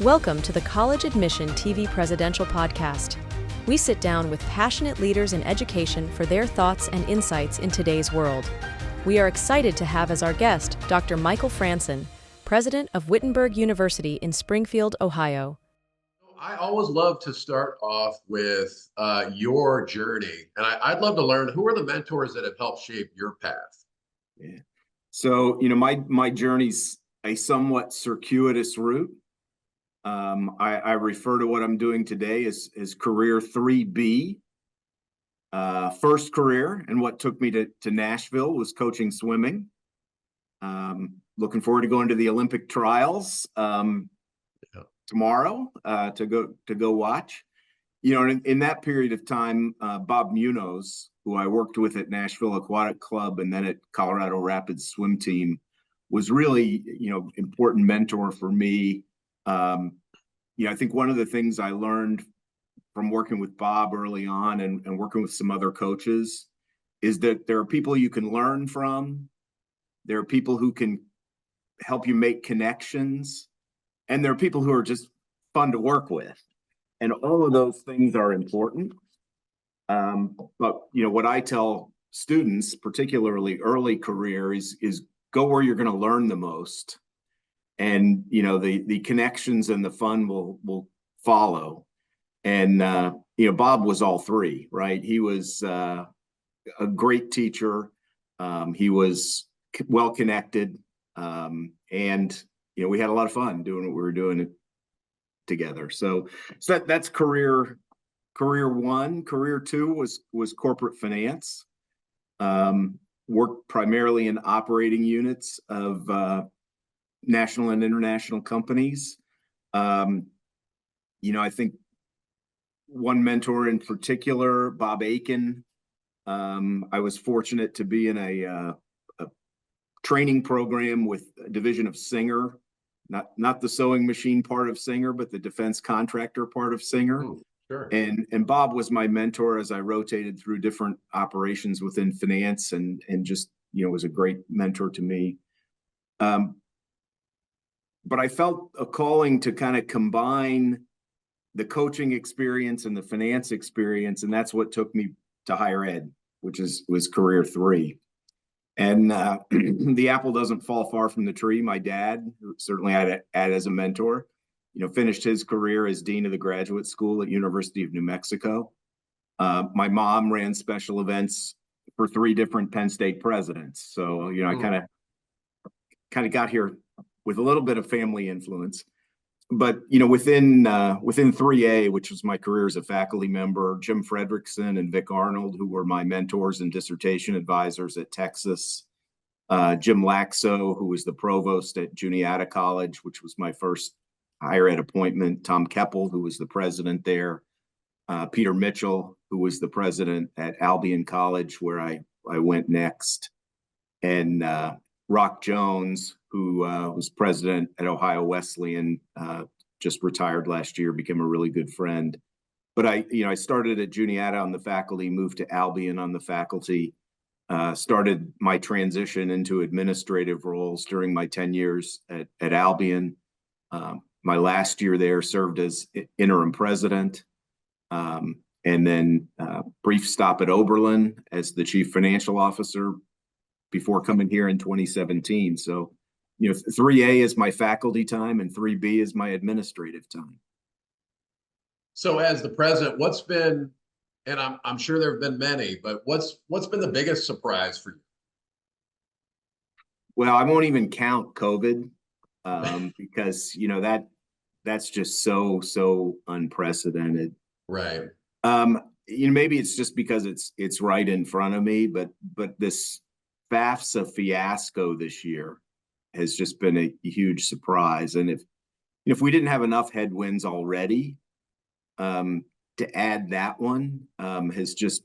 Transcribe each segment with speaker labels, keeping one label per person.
Speaker 1: Welcome to the College Admission TV Presidential Podcast. We sit down with passionate leaders in education for their thoughts and insights in today's world. We are excited to have as our guest Dr. Michael Frandsen, president of Wittenberg University in Springfield, Ohio.
Speaker 2: I always love to start off with your journey, and I'd love to learn who are the mentors that have helped shape your path.
Speaker 3: Yeah. So, my journey's a somewhat circuitous route. I refer to what I'm doing today as career 3B. First career, and what took me to Nashville was coaching swimming. Looking forward to going to the Olympic trials tomorrow to go watch. In that period of time, Bob Munoz, who I worked with at Nashville Aquatic Club and then at Colorado Rapids swim team, was really, important mentor for me. I think one of the things I learned from working with Bob early on and working with some other coaches is that there are people you can learn from. There are people who can help you make connections, and there are people who are just fun to work with. And all of those things are important. But what I tell students, particularly early career, is go where you're going to learn the most. And the connections and the fun will follow. And Bob was all three, right? He was a great teacher. He was well connected, and we had a lot of fun doing what we were doing together. So that's career one. Career two was corporate finance. Worked primarily in operating units of national and international companies. I think one mentor in particular, Bob Aiken. I was fortunate to be in a training program with a division of Singer, not the sewing machine part of Singer, but the defense contractor part of Singer.
Speaker 2: Oh, sure.
Speaker 3: And Bob was my mentor as I rotated through different operations within finance, and just was a great mentor to me. But I felt a calling to kind of combine the coaching experience and the finance experience, and that's what took me to higher ed, which was career three. And the apple doesn't fall far from the tree. My dad, who certainly I had as a mentor, finished his career as dean of the graduate school at University of New Mexico. My mom ran special events for three different Penn State presidents. So, I kind of got here with a little bit of family influence. But, within 3A, which was my career as a faculty member, Jim Fredrickson and Vic Arnold, who were my mentors and dissertation advisors at Texas, Jim Laxo, who was the provost at Juniata College, which was my first higher ed appointment, Tom Keppel, who was the president there, Peter Mitchell, who was the president at Albion College, where I went next, and Rock Jones, who was president at Ohio Wesleyan, just retired last year, became a really good friend. But I started at Juniata on the faculty, moved to Albion on the faculty, started my transition into administrative roles during my 10 years at Albion. My last year there served as interim president, and then brief stop at Oberlin as the chief financial officer before coming here in 2017. So, 3A is my faculty time and 3B is my administrative time.
Speaker 2: So as the president, what's been, and I'm sure there have been many, but what's been the biggest surprise for you?
Speaker 3: Well, I won't even count COVID, because that's just so unprecedented.
Speaker 2: Right.
Speaker 3: Maybe it's just because it's right in front of me, but this FAFSA fiasco this year has just been a huge surprise. And if we didn't have enough headwinds already, to add that one has just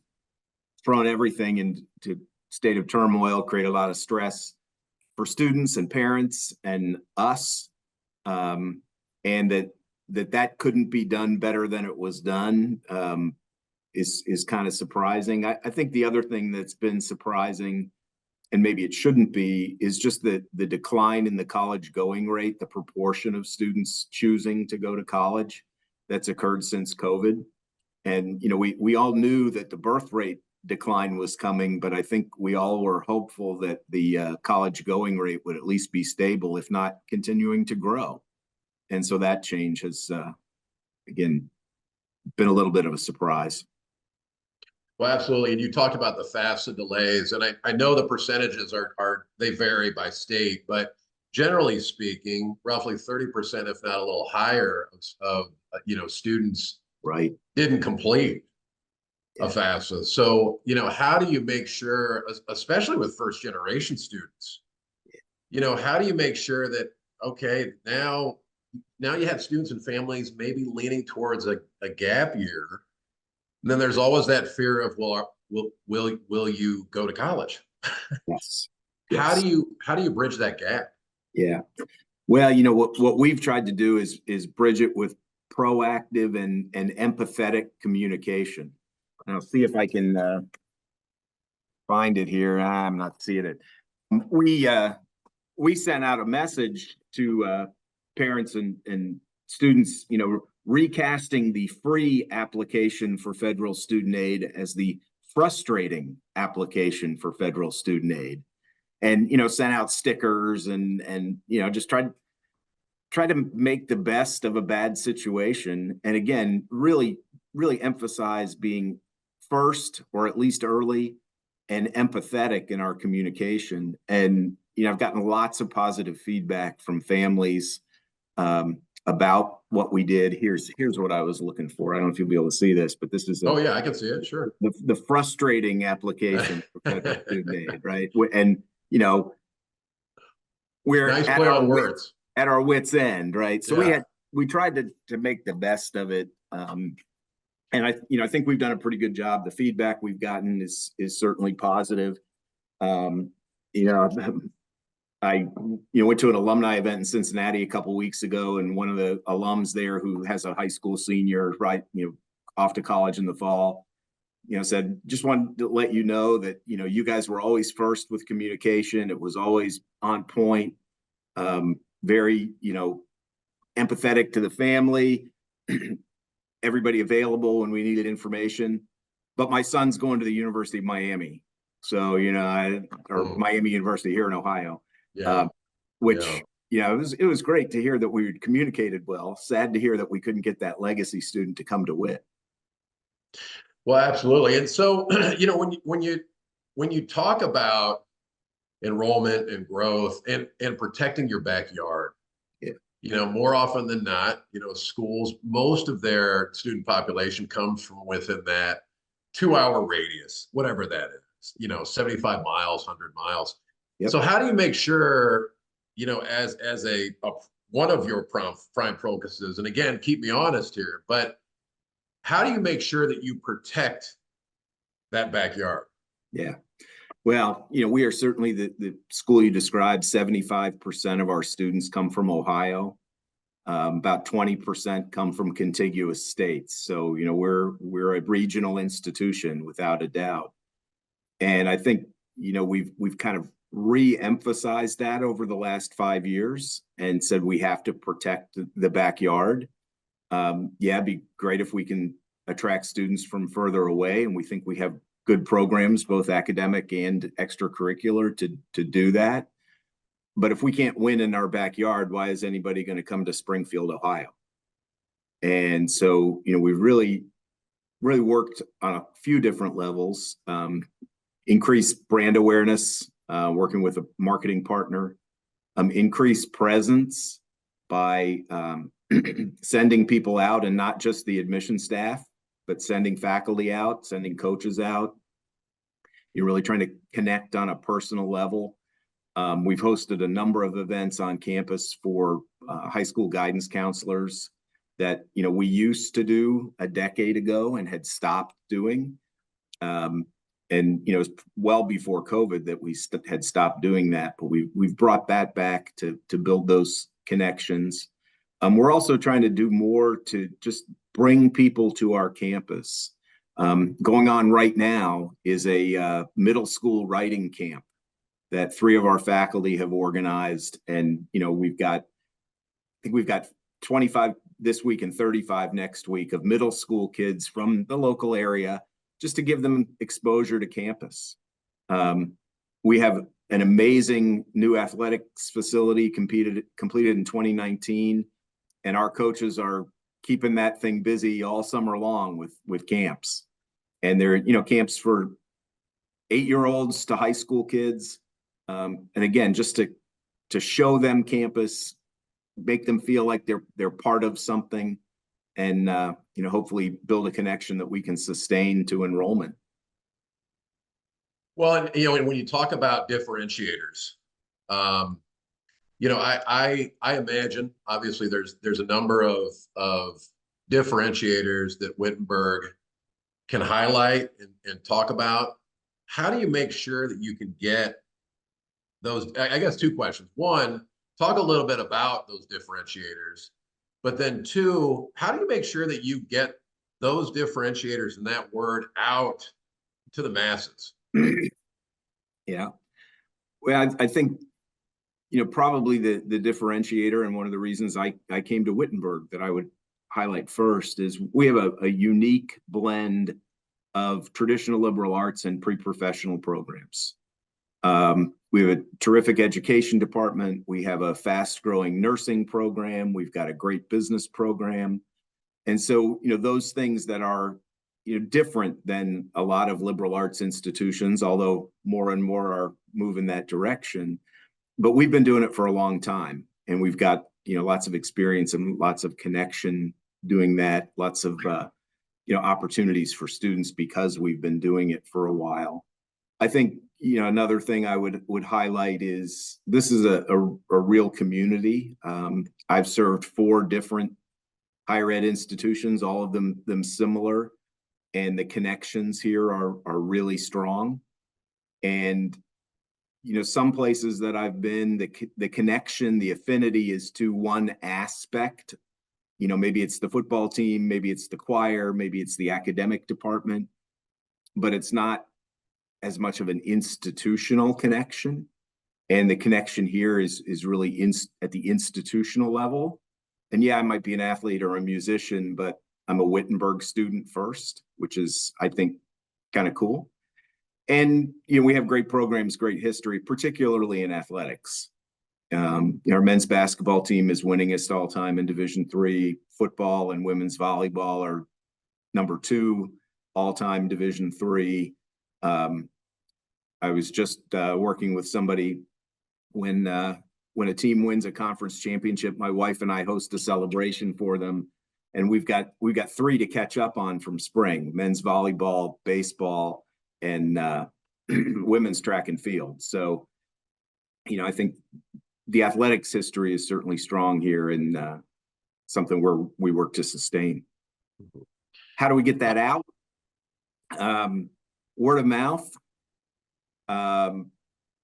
Speaker 3: thrown everything into state of turmoil, created a lot of stress for students and parents and us, and that couldn't be done better than it was done is kind of surprising. I think the other thing that's been surprising and maybe it shouldn't be, is just the decline in the college going rate, the proportion of students choosing to go to college that's occurred since COVID. And, we all knew that the birth rate decline was coming, but I think we all were hopeful that the college going rate would at least be stable, if not continuing to grow. And so that change has, again, been a little bit of a surprise.
Speaker 2: Well, absolutely. And you talked about the FAFSA delays, and I know the percentages they vary by state, but generally speaking, roughly 30%, if not a little higher, of students
Speaker 3: Right.
Speaker 2: didn't complete a FAFSA. So, how do you make sure, especially with first generation students, how do you make sure that, okay, now you have students and families maybe leaning towards a gap year. And then there's always that fear of, well, will you go to college?
Speaker 3: Yes.
Speaker 2: How do you bridge that gap?
Speaker 3: Yeah. Well, what we've tried to do is bridge it with proactive and empathetic communication. And I'll see if I can find it here. I'm not seeing it. We sent out a message to parents and students, recasting the free application for federal student aid as the frustrating application for federal student aid, and sent out stickers and just try to make the best of a bad situation. And again, really emphasize being first, or at least early, and empathetic in our communication. And I've gotten lots of positive feedback from families about what we did. Here's what I was looking for. I don't know if you'll be able to see this, but this is
Speaker 2: oh yeah, I can see it. Sure.
Speaker 3: The frustrating application for federal student aid, right? And we're
Speaker 2: nice play on words.
Speaker 3: At our wits' end, right? So
Speaker 2: yeah.
Speaker 3: we tried to make the best of it. And I think we've done a pretty good job. The feedback we've gotten is certainly positive. I went to an alumni event in Cincinnati a couple of weeks ago, and one of the alums there, who has a high school senior, right, off to college in the fall, said, just wanted to let you know that you guys were always first with communication. It was always on point, very empathetic to the family, everybody available when we needed information. But my son's going to the University of Miami, so Miami University here in Ohio.
Speaker 2: Yeah.
Speaker 3: Which it was great to hear that we communicated well. Sad to hear that we couldn't get that legacy student to come to WIT.
Speaker 2: Well, absolutely. And so, when you talk about enrollment and growth and protecting your backyard, more often than not, schools, most of their student population comes from within that 2-hour radius, whatever that is, 75 miles, 100 miles. Yep. So how do you make sure, as a one of your prime focuses, and again, keep me honest here, but how do you make sure that you protect that backyard?
Speaker 3: Yeah. Well, we are certainly the school you described. 75% of our students come from Ohio. About 20% come from contiguous states. So, we're a regional institution without a doubt. And I think, we've kind of re-emphasized that over the last 5 years and said we have to protect the backyard. It'd be great if we can attract students from further away, and we think we have good programs, both academic and extracurricular, to do that. But if we can't win in our backyard, why is anybody going to come to Springfield, Ohio? And so, we've really worked on a few different levels. Increased brand awareness, working with a marketing partner, increased presence by sending people out, and not just the admission staff, but sending faculty out, sending coaches out. You're really trying to connect on a personal level. We've hosted a number of events on campus for high school guidance counselors that we used to do a decade ago and had stopped doing. And it's well before COVID that we had stopped doing that, but we've brought that back to build those connections. We're also trying to do more to just bring people to our campus. Going on right now is a middle school writing camp that 3 of our faculty have organized. And, I think we've got 25 this week and 35 next week of middle school kids from the local area, just to give them exposure to campus. We have an amazing new athletics facility completed in 2019, and our coaches are keeping that thing busy all summer long with camps. And they're, camps for 8-year-olds to high school kids. And again, just to show them campus, make them feel like they're part of something, and hopefully build a connection that we can sustain to enrollment.
Speaker 2: Well, and when you talk about differentiators, I imagine obviously there's a number of differentiators that Wittenberg can highlight and talk about. How do you make sure that you can get those? I guess 2 questions. One, talk a little bit about those differentiators, but then 2, how do you make sure that you get those differentiators and that word out to the masses?
Speaker 3: Yeah. Well, I think, probably the differentiator, and one of the reasons I came to Wittenberg that I would highlight first, is we have a unique blend of traditional liberal arts and pre-professional programs. We have a terrific education department. We have a fast-growing nursing program. We've got a great business program. And so, those things that are, different than a lot of liberal arts institutions, although more and more are moving that direction. But we've been doing it for a long time, and we've got, lots of experience and lots of connection doing that, lots of, opportunities for students because we've been doing it for a while. I think, another thing I would highlight is this is a real community. I've served 4 different higher ed institutions, all of them similar, and the connections here are really strong. And, some places that I've been, the connection, the affinity is to one aspect. Maybe it's the football team, maybe it's the choir, maybe it's the academic department, but it's not as much of an institutional connection. And the connection here is really at the institutional level. And yeah, I might be an athlete or a musician, but I'm a Wittenberg student first, which is, I think, kind of cool. And, we have great programs, great history, particularly in athletics. Our men's basketball team is winningest all time in Division III. Football and women's volleyball are number 2 all time Division III. I was just working with somebody when a team wins a conference championship, my wife and I host a celebration for them, and we've got 3 to catch up on from spring: men's volleyball, baseball, and women's track and field. So, I think the athletics history is certainly strong here, and something where we work to sustain. How do we get that out? Word of mouth.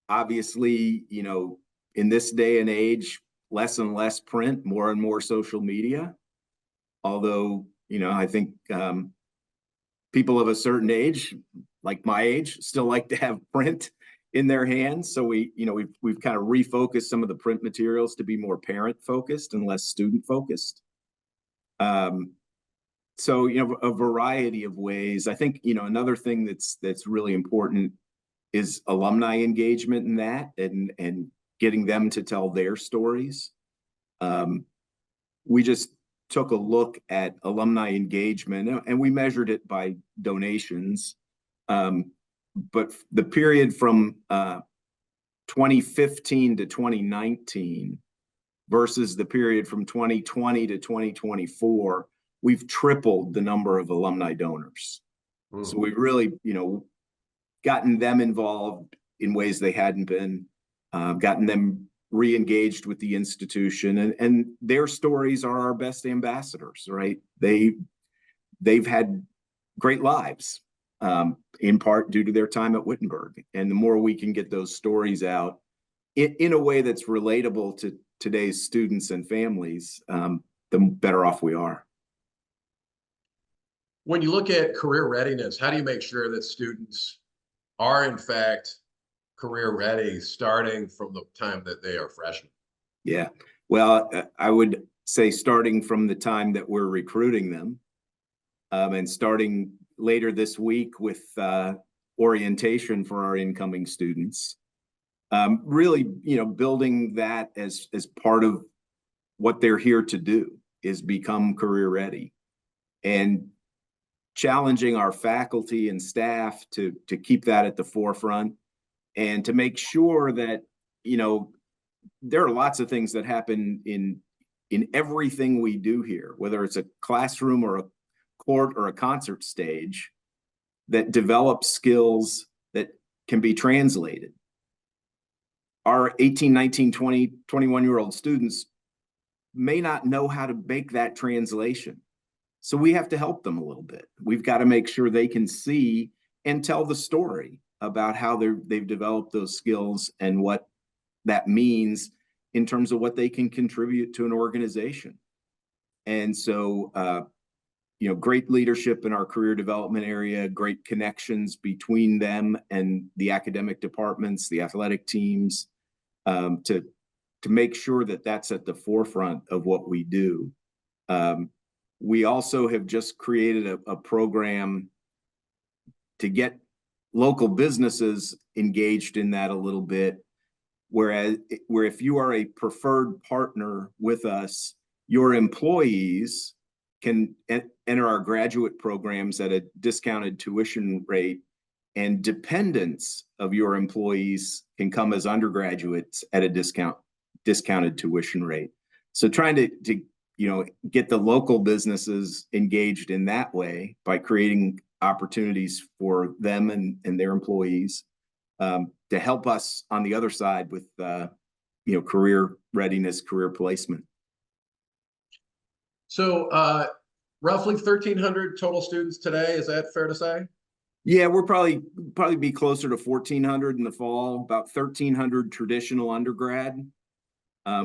Speaker 3: Obviously, in this day and age, less and less print, more and more social media. Although, I think people of a certain age, like my age, still like to have print in their hands. So we've kind of refocused some of the print materials to be more parent focused and less student focused. So, a variety of ways. I think, another thing that's really important is alumni engagement in that, and getting them to tell their stories. We just took a look at alumni engagement, and we measured it by donations. But the period from 2015 to 2019 versus the period from 2020 to 2024, we've tripled the number of alumni donors. Mm-hmm. So we've really, gotten them involved in ways they hadn't been, gotten them re-engaged with the institution, and their stories are our best ambassadors, right? They've had great lives, in part due to their time at Wittenberg. And the more we can get those stories out in a way that's relatable to today's students and families, the better off we are.
Speaker 2: When you look at career readiness, how do you make sure that students are in fact career ready starting from the time that they are freshmen?
Speaker 3: Yeah. Well, I would say starting from the time that we're recruiting them, and starting later this week with orientation for our incoming students. Really, building that as part of what they're here to do is become career ready, and challenging our faculty and staff to keep that at the forefront, and to make sure that, there are lots of things that happen in everything we do here, whether it's a classroom or a court or a concert stage, that develop skills that can be translated. Our 18, 19, 20, 21-year-old students may not know how to make that translation. So we have to help them a little bit. We've got to make sure they can see and tell the story about how they've developed those skills and what that means in terms of what they can contribute to an organization. And so, great leadership in our career development area, great connections between them and the academic departments, the athletic teams, to make sure that that's at the forefront of what we do. We also have just created a program to get local businesses engaged in that a little bit, where if you are a preferred partner with us, your employees can enter our graduate programs at a discounted tuition rate, and dependents of your employees can come as undergraduates at a discounted tuition rate. So trying to get the local businesses engaged in that way by creating opportunities for them and their employees, to help us on the other side with career readiness, career placement.
Speaker 2: So roughly 1,300 total students today. Is that fair to say?
Speaker 3: Yeah, we're probably be closer to 1,400 in the fall, about 1,300 traditional undergrad.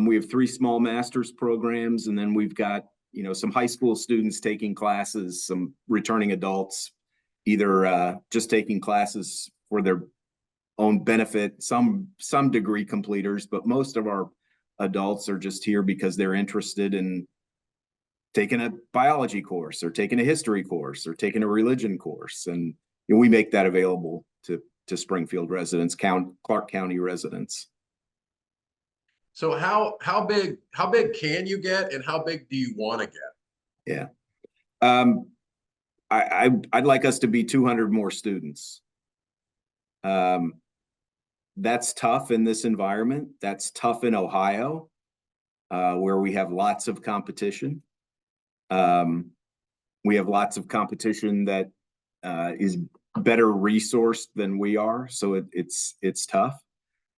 Speaker 3: We have 3 small master's programs, and then we've got, some high school students taking classes, some returning adults, either just taking classes for their own benefit, some degree completers, but most of our adults are just here because they're interested in taking a biology course or taking a history course or taking a religion course. And we make that available to Springfield residents, Clark County residents.
Speaker 2: So how big can you get, and how big do you want to get?
Speaker 3: Yeah. I'd like us to be 200 more students. That's tough in this environment. That's tough in Ohio, where we have lots of competition. We have lots of competition that is better resourced than we are, so it's tough.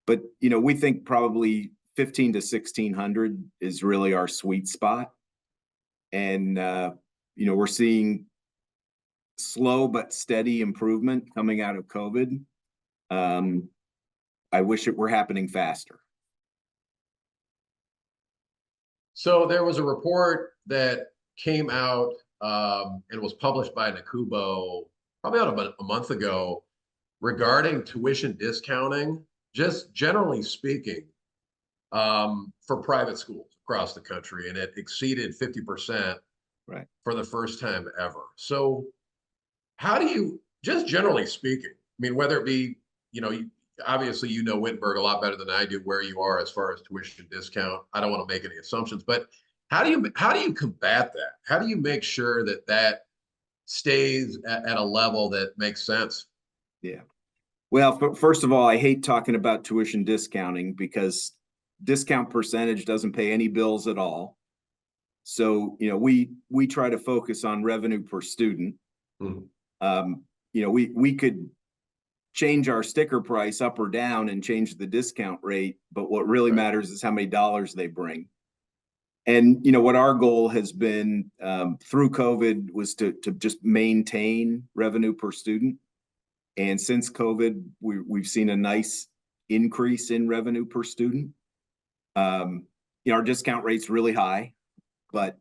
Speaker 3: But we think probably 1,500 to 1,600 is really our sweet spot, and we're seeing slow but steady improvement coming out of COVID. I wish it were happening faster.
Speaker 2: So there was a report that came out and was published by NACUBO probably about a month ago regarding tuition discounting, just generally speaking, for private schools across the country, and it exceeded 50%,
Speaker 3: right,
Speaker 2: for the first time ever. So how do you, just generally speaking, I mean, whether it be, obviously Wittenberg a lot better than I do, where you are as far as tuition discount. I don't want to make any assumptions, but how do you combat that? How do you make sure that stays at a level that makes sense?
Speaker 3: Yeah. Well, first of all, I hate talking about tuition discounting because discount percentage doesn't pay any bills at all. So, we try to focus on revenue per student. Mm-hmm. We could change our sticker price up or down and change the discount rate, but what really matters is how many dollars they bring. And what our goal has been through COVID was to just maintain revenue per student. And since COVID, we've seen a nice increase in revenue per student. Our discount rate's really high, but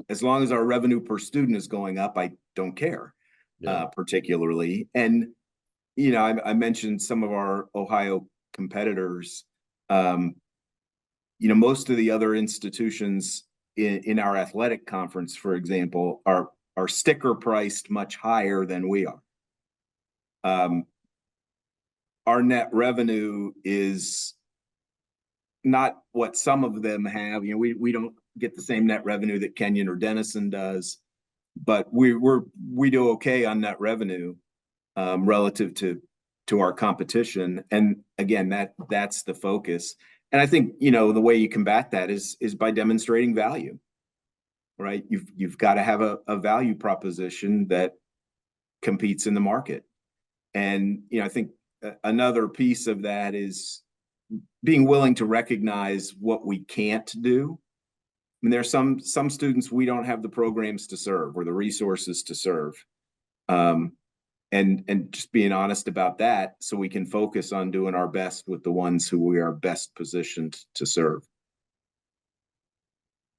Speaker 3: as long as our revenue per student is going up, I don't care. Particularly. And I mentioned some of our Ohio competitors, most of the other institutions in our athletic conference, for example, are sticker priced much higher than we are. Our net revenue is not what some of them have. We don't get the same net revenue that Kenyon or Denison does, but we do okay on net revenue relative to our competition. And again, that's the focus. And I think the way you combat that is by demonstrating value, right? You've got to have a value proposition that competes in the market. And I think another piece of that is being willing to recognize what we can't do. I mean, there's some students we don't have the programs to serve or the resources to serve, and just being honest about that, so we can focus on doing our best with the ones who we are best positioned to serve.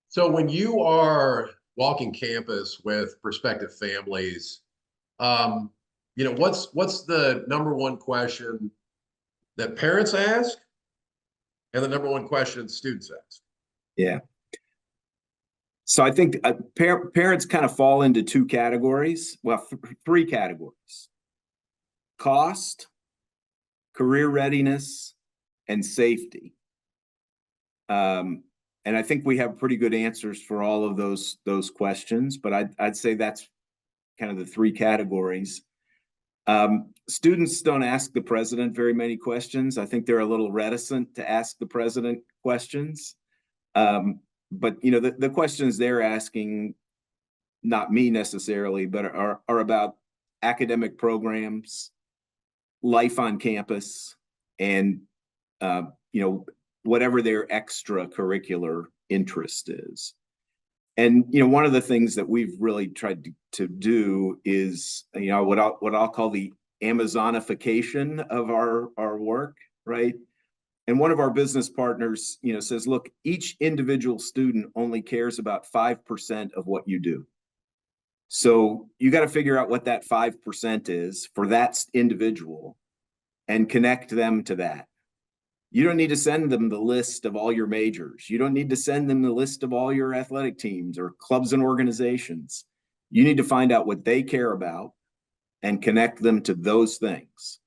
Speaker 2: So when you are walking campus with prospective families, what's the number one question that parents ask, and the number one question students ask?
Speaker 3: Yeah. So I think parents kind of fall into two categories. Well, three categories: cost, career readiness, and safety. And I think we have pretty good answers for all of those questions, but I'd say that's kind of the three categories. Students don't ask the president very many questions. I think they're a little reticent to ask the president questions. But the questions they're asking, not me necessarily, but are about academic programs, life on campus, and whatever their extracurricular interest is. And one of the things that we've really tried to do is what I'll call the Amazonification of our work, right? And one of our business partners, says, look, each individual student only cares about 5% of what you do. So you got to figure out what that 5% is for that individual and connect them to that. You don't need to send them the list of all your majors. You don't need to send them the list of all your athletic teams or clubs and organizations. You need to find out what they care about and connect them to those things.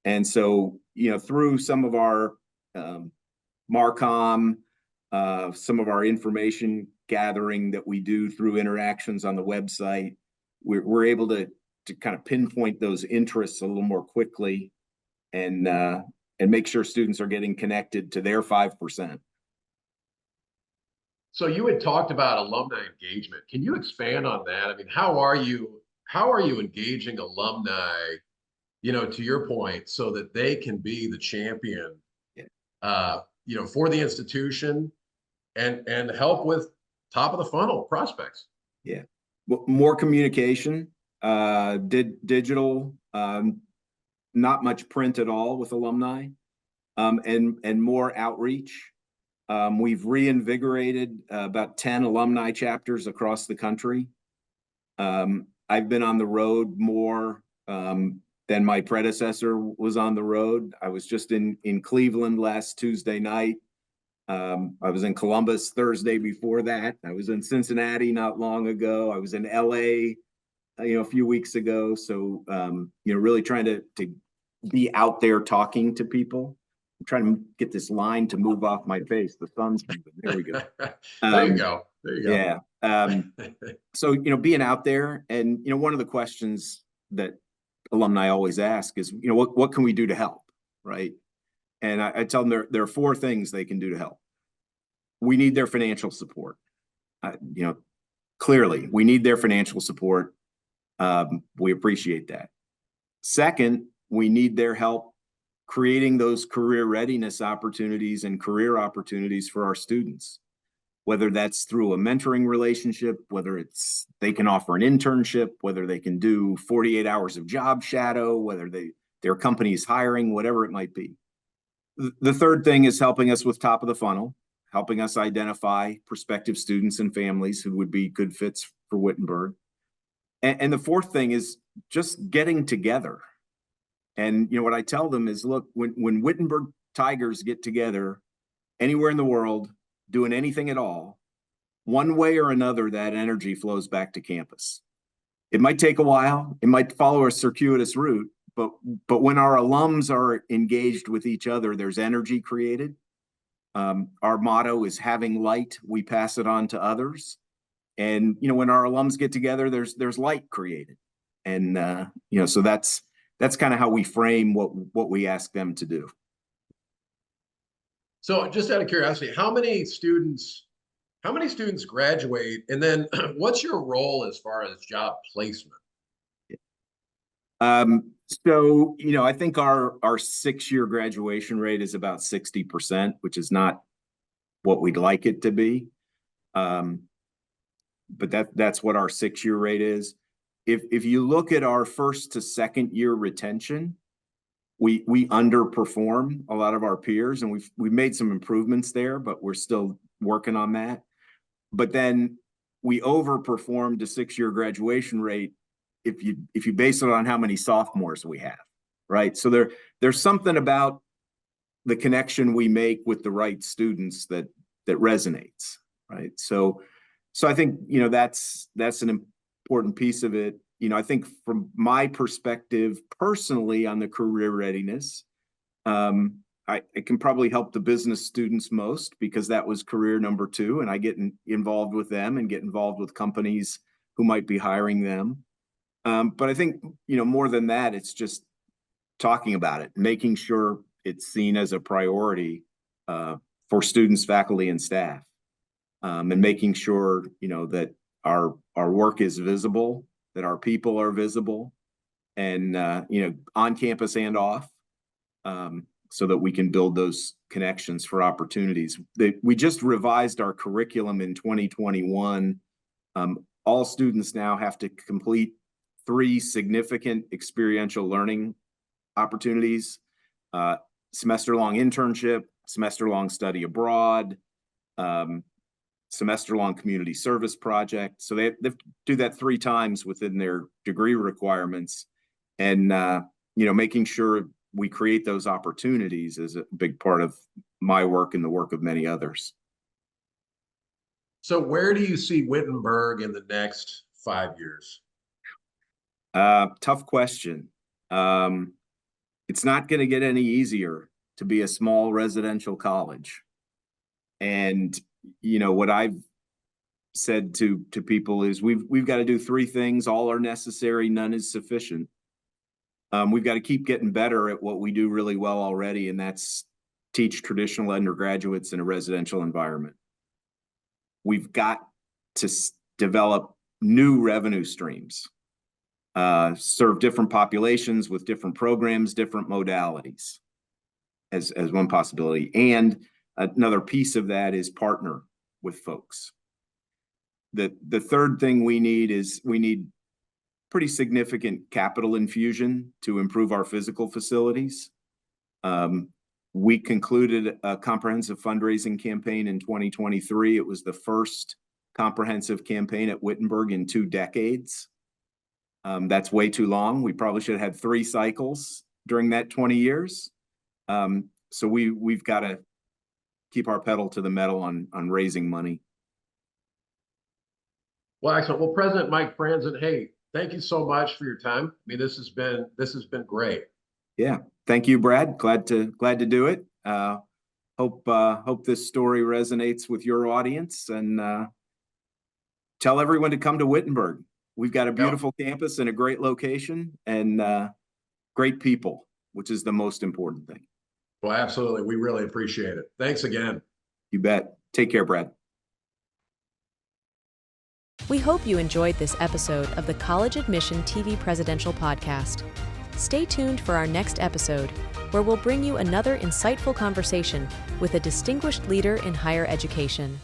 Speaker 3: And so, through some of our Marcom, some of our information gathering that we do through interactions on the website, we're able to kind of pinpoint those interests a little more quickly and make sure students are getting connected to their 5%.
Speaker 2: So you had talked about alumni engagement. Can you expand on that? I mean, how are you engaging alumni, to your point, so that they can be the champion, for the institution and help with top of the funnel prospects?
Speaker 3: Yeah. Well, more communication, digital, not much print at all with alumni, and more outreach. We've reinvigorated about 10 alumni chapters across the country. I've been on the road more than my predecessor was on the road. I was just in Cleveland last Tuesday night. I was in Columbus Thursday before that. I was in Cincinnati not long ago. I was in LA, a few weeks ago. So, really trying to be out there talking to people. I'm trying to get this line to move off my face. The sun's moving. There we go.
Speaker 2: There you go.
Speaker 3: Yeah. So, being out there, and, one of the questions that alumni always ask is, what can we do to help? Right. And I tell them there are four things they can do to help. We need their financial support. Clearly we need their financial support. We appreciate that. Second, we need their help creating those career readiness opportunities and career opportunities for our students, whether that's through a mentoring relationship, whether it's they can offer an internship, whether they can do 48 hours of job shadow, whether their company's hiring, whatever it might be. The third thing is helping us with top of the funnel, helping us identify prospective students and families who would be good fits for Wittenberg. And the fourth thing is just getting together. And what I tell them is, look, when Wittenberg tigers get together anywhere in the world, doing anything at all, one way or another, that energy flows back to campus. It might take a while, it might follow a circuitous route, but when our alums are engaged with each other, there's energy created. Our motto is having light, we pass it on to others. And, when our alums get together, there's light created. And, so that's kind of how we frame what we ask them to do.
Speaker 2: So just out of curiosity, how many students graduate? And then what's your role as far as job placement?
Speaker 3: So, I think our 6-year graduation rate is about 60%, which is not what we'd like it to be. But that's what our 6-year rate is. If you look at our 1st to 2nd year retention, we underperform a lot of our peers, and we've made some improvements there, but we're still working on that. But then we overperform the 6-year graduation rate if you base it on how many sophomores we have, right? So there's something about the connection we make with the right students that resonates, right? So I think that's an important piece of it. I think from my perspective personally on the career readiness, I can probably help the business students most, because that was career number 2, and I get involved with them and get involved with companies who might be hiring them. But I think, more than that, it's just talking about it, making sure it's seen as a priority for students, faculty, and staff, and making sure, that our work is visible, that our people are visible, and, on campus and off, so that we can build those connections for opportunities. We just revised our curriculum in 2021. All students now have to complete 3 significant experiential learning opportunities, semester-long internship, semester-long study abroad, semester-long community service project. So they have to do that 3 times within their degree requirements. And, making sure we create those opportunities is a big part of my work and the work of many others.
Speaker 2: So where do you see Wittenberg in the next 5 years?
Speaker 3: Tough question. It's not going to get any easier to be a small residential college. And, what I've said to people is we've got to do 3 things. All are necessary, none is sufficient. We've got to keep getting better at what we do really well already, and that's teach traditional undergraduates in a residential environment. We've got to develop new revenue streams, serve different populations with different programs, different modalities as one possibility. And another piece of that is partner with folks. The third thing we need pretty significant capital infusion to improve our physical facilities. We concluded a comprehensive fundraising campaign in 2023. It was the first comprehensive campaign at Wittenberg in 2 decades. That's way too long. We probably should have had 3 cycles during that 20 years. So we've got to keep our pedal to the metal on raising money.
Speaker 2: Well, excellent. Well, President Mike Frandsen, hey, thank you so much for your time. I mean, this has been great.
Speaker 3: Yeah, thank you, Brad. Glad to do it. Hope this story resonates with your audience, and tell everyone to come to Wittenberg. We've got a beautiful campus and a great location, and great people, which is the most important thing.
Speaker 2: Well, absolutely. We really appreciate it. Thanks again.
Speaker 3: You bet. Take care, Brad.
Speaker 1: We hope you enjoyed this episode of the College Admission TV Presidential Podcast. Stay tuned for our next episode, where we'll bring you another insightful conversation with a distinguished leader in higher education.